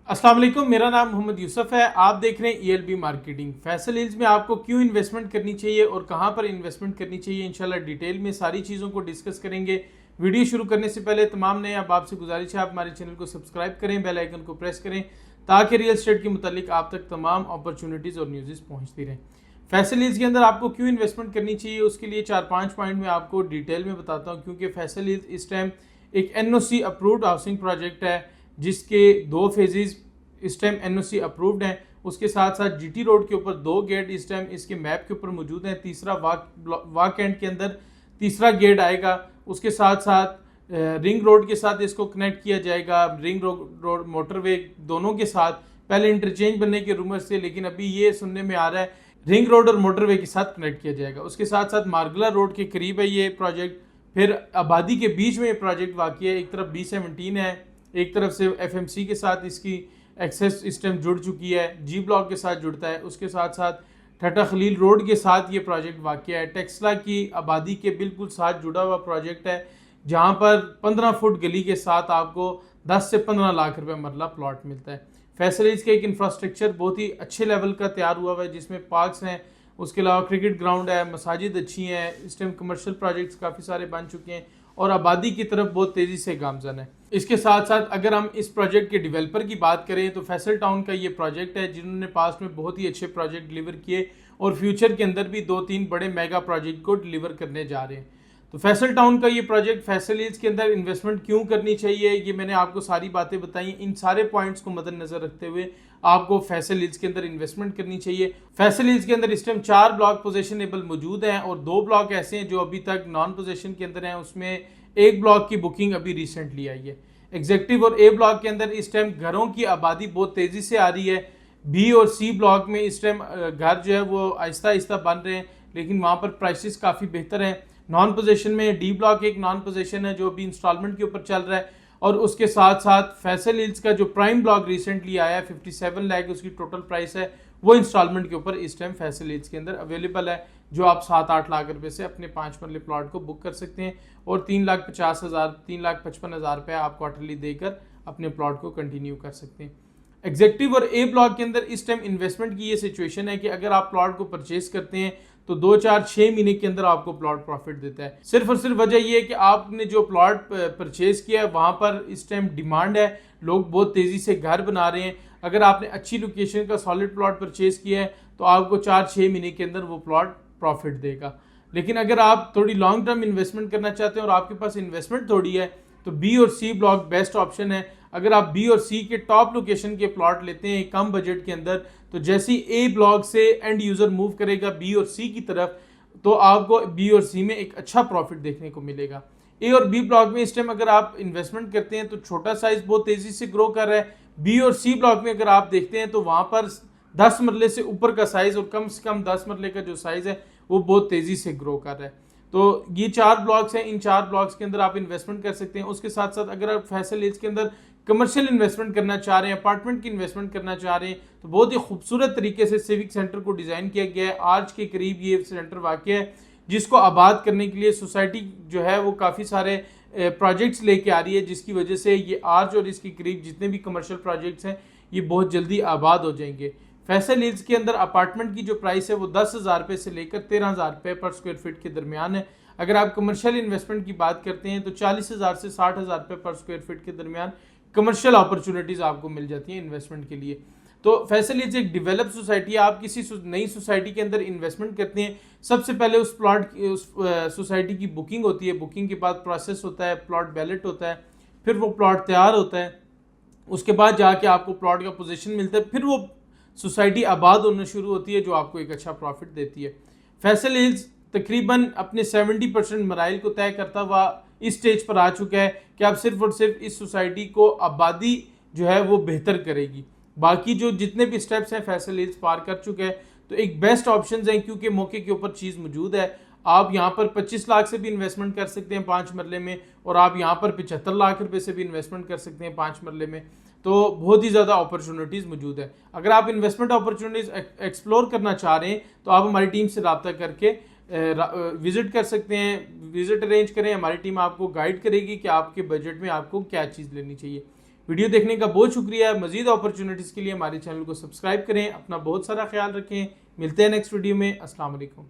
अस्सलाम वालेकुम, मेरा नाम मोहम्मद यूसुफ है। आप देख रहे हैं ELB मार्केटिंग। फैसल हिल्स में आपको क्यों इन्वेस्टमेंट करनी चाहिए और कहां पर इन्वेस्टमेंट करनी चाहिए, इंशाल्लाह डिटेल में सारी चीज़ों को डिस्कस करेंगे। वीडियो शुरू करने से पहले तमाम नए अब आपसे गुजारिश है, आप हमारे चैनल को सब्सक्राइब करें, बेल आइकन को प्रेस करें ताकि रियल एस्टेट के मुतालिक आप तक तमाम अपॉर्चुनिटीज़ और न्यूज़ पहुँचती रहें। फैसल हिल्स के अंदर आपको क्यों इन्वेस्टमेंट करनी चाहिए, उसके लिए 4-5 पॉइंट में आपको डिटेल में बताता हूँ। क्योंकि फैसल हिल्स इस टाइम एक NOC अप्रूव्ड हाउसिंग प्रोजेक्ट है, जिसके 2 फेजेज़ इस टाइम NOC अप्रूव्ड हैं। उसके साथ साथ GT रोड के ऊपर 2 गेट इस टाइम इसके मैप के ऊपर मौजूद हैं। तीसरा वाक एंड के अंदर तीसरा गेट आएगा। उसके साथ साथ रिंग रोड के साथ इसको कनेक्ट किया जाएगा, रिंग रोड मोटरवे दोनों के साथ। पहले इंटरचेंज बनने के रूमर्स थे, लेकिन अभी ये सुनने में आ रहा है रिंग रोड और मोटरवे के साथ कनेक्ट किया जाएगा। उसके साथ साथ मार्गला रोड के करीब है ये प्रोजेक्ट। फिर आबादी के बीच में ये प्रोजेक्ट वाक़ई है। एक तरफ B17 है, एक तरफ से FMC के साथ इसकी एक्सेस इस टाइम जुड़ चुकी है, G ब्लॉक के साथ जुड़ता है। उसके साथ साथ ठट्टा खलील रोड के साथ ये प्रोजेक्ट वाक़ई है। टेक्सला की आबादी के बिल्कुल साथ जुड़ा हुआ प्रोजेक्ट है, जहाँ पर 15 फुट गली के साथ आपको 10 से 15 लाख रुपए मरला प्लॉट मिलता है। फैसल हिल्स का एक इंफ्रास्ट्रक्चर बहुत ही अच्छे लेवल का तैयार हुआ है, जिसमें पार्क्स हैं, उसके अलावा क्रिकेट ग्राउंड है, मसाजिद अच्छी हैं। इस टाइम कमर्शियल प्रोजेक्ट्स काफ़ी सारे बन चुके हैं और आबादी की तरफ बहुत तेज़ी से गामजन है। इसके साथ साथ अगर हम इस प्रोजेक्ट के डेवलपर की बात करें तो फैसल टाउन का ये प्रोजेक्ट है, जिन्होंने पास्ट में बहुत ही अच्छे प्रोजेक्ट डिलीवर किए और फ्यूचर के अंदर भी 2-3 बड़े मेगा प्रोजेक्ट को डिलीवर करने जा रहे हैं। तो फैसल टाउन का ये प्रोजेक्ट फैसल हिल्स के अंदर इन्वेस्टमेंट क्यों करनी चाहिए, ये मैंने आपको सारी बातें बताई। इन सारे पॉइंट्स को मद्देनजर रखते हुए आपको फैसल हिल्स के अंदर इन्वेस्टमेंट करनी चाहिए। फैसल हिल्स के अंदर इस टाइम 4 ब्लॉक पोजीशनेबल मौजूद हैं और 2 ब्लॉक ऐसे हैं जो अभी तक नॉन पोजीशन के अंदर हैं। उसमें एक ब्लॉक की बुकिंग अभी रिसेंटली आई है। एग्जेक्टिव और A ब्लॉक के अंदर इस टाइम घरों की आबादी बहुत तेज़ी से आ रही है। B और C ब्लॉक में इस टाइम घर जो है वो आहिस्ता आहिस्ता बन रहे हैं, लेकिन वहाँ पर प्राइसेस काफ़ी बेहतर हैं। नॉन पोजीशन में D ब्लॉक एक नॉन पोजीशन है जो अभी इंस्टॉलमेंट के ऊपर चल रहा है। और उसके साथ साथ फैसल हिल्स का जो प्राइम ब्लॉक रिसेंटली आया है 57 लाख उसकी टोटल प्राइस है, वो इंस्टॉलमेंट के ऊपर इस टाइम फैसल हिल्स के अंदर अवेलेबल है, जो आप 7-8 लाख रुपए से अपने 5 मरले प्लॉट को बुक कर सकते हैं और 3,50,000 3,55,000 रुपये आप क्वार्टरली देकर अपने प्लॉट को कंटिन्यू कर सकते हैं। एग्जेक्टिव और A ब्लॉक के अंदर इस टाइम इन्वेस्टमेंट की ये सिचुएशन है कि अगर आप प्लॉट को परचेज करते हैं तो 2-4-6 महीने के अंदर आपको प्लॉट प्रॉफिट देता है। सिर्फ और सिर्फ वजह यह है कि आपने जो प्लॉट परचेज किया है वहाँ पर इस टाइम डिमांड है, लोग बहुत तेज़ी से घर बना रहे हैं। अगर आपने अच्छी लोकेशन का सॉलिड प्लॉट परचेज किया है तो आपको 4-6 महीने के अंदर वो प्लॉट प्रॉफिट देगा। लेकिन अगर आप थोड़ी लॉन्ग टर्म इन्वेस्टमेंट करना चाहते हैं और आपके पास इन्वेस्टमेंट थोड़ी है तो B और C ब्लॉक बेस्ट ऑप्शन है। अगर आप B और C के टॉप लोकेशन के प्लॉट लेते हैं कम बजट के अंदर, तो जैसे ही A ब्लॉक से एंड यूज़र मूव करेगा B और C की तरफ, तो आपको B और C में एक अच्छा प्रॉफिट देखने को मिलेगा। A और B ब्लॉक में इस टाइम अगर आप इन्वेस्टमेंट करते हैं तो छोटा साइज बहुत तेज़ी से ग्रो कर रहा है। B और C ब्लॉक में अगर आप देखते हैं तो वहाँ पर 10 मरले से ऊपर का साइज़ और कम से कम 10 मरले का जो साइज़ है वो बहुत तेज़ी से ग्रो कर रहा है। तो ये 4 ब्लॉक्स हैं, इन 4 ब्लॉक्स के अंदर आप इन्वेस्टमेंट कर सकते हैं। उसके साथ साथ अगर आप फैसल हिल्स के अंदर कमर्शियल इन्वेस्टमेंट करना चाह रहे हैं, अपार्टमेंट की इन्वेस्टमेंट करना चाह रहे हैं, तो बहुत ही खूबसूरत तरीके से सिविक सेंटर को डिज़ाइन किया गया है। आर्च के करीब ये सेंटर वाक़ है, जिसको आबाद करने के लिए सोसाइटी जो है वो काफ़ी सारे प्रोजेक्ट्स लेके आ रही है, जिसकी वजह से ये आर्च और इसके करीब जितने भी कमर्शियल प्रोजेक्ट्स हैं ये बहुत जल्दी आबाद हो जाएंगे। फैसल हिल्स के अंदर अपार्टमेंट की जो प्राइस है वो 10,000 रुपये से लेकर 13,000 रुपये पर स्क्वायर फीट के दरमियान है। अगर आप कमर्शियल इन्वेस्टमेंट की बात करते हैं तो 40,000 से 60,000 रुपये पर स्क्वायर फीट के दरमियान कमर्शियल अपॉर्चुनिटीज़ आपको मिल जाती हैं इन्वेस्टमेंट के लिए। तो फैसल हिल्स एक डेवलप सोसाइटी है। आप किसी नई सोसाइटी के अंदर इन्वेस्टमेंट करते हैं, सबसे पहले उस प्लॉट उस सोसाइटी की बुकिंग होती है। बुकिंग के बाद प्रोसेस होता है, प्लॉट बैलेट होता है, फिर वो प्लॉट तैयार होता है। उसके बाद जाके आपको प्लॉट का पोजीशन मिलता है, फिर वो सोसाइटी आबाद होना शुरू होती है, जो आपको एक अच्छा प्रॉफिट देती है। फैसल हिल्स तकरीबन अपने 70% मराइल को तय करता हुआ इस स्टेज पर आ चुका है कि अब सिर्फ और सिर्फ इस सोसाइटी को आबादी जो है वो बेहतर करेगी। बाकी जो जितने भी स्टेप्स हैं फैसल हिल्स पार कर चुके हैं, तो एक बेस्ट ऑप्शन है, क्योंकि मौके के ऊपर चीज़ मौजूद है। आप यहाँ पर 25 लाख से भी इन्वेस्टमेंट कर सकते हैं 5 मरले में, और आप यहाँ पर 75 लाख रुपए से भी इन्वेस्टमेंट कर सकते हैं 5 मरले में। तो बहुत ही ज़्यादा अपॉर्चुनिटीज़ मौजूद है। अगर आप इन्वेस्टमेंट अपॉर्चुनिटीज़ एक्सप्लोर करना चाह रहे हैं तो आप हमारी टीम से रब्ता करके विज़िट कर सकते हैं, विज़िट अरेंज करें। हमारी टीम आपको गाइड करेगी कि आपके बजट में आपको क्या चीज़ लेनी चाहिए। वीडियो देखने का बहुत शुक्रिया। मज़ीद अपॉर्चुनिटीज़ के लिए हमारे चैनल को सब्सक्राइब करें। अपना बहुत सारा ख्याल रखें। मिलते हैं नेक्स्ट वीडियो में। अस्सलाम वालेकुम।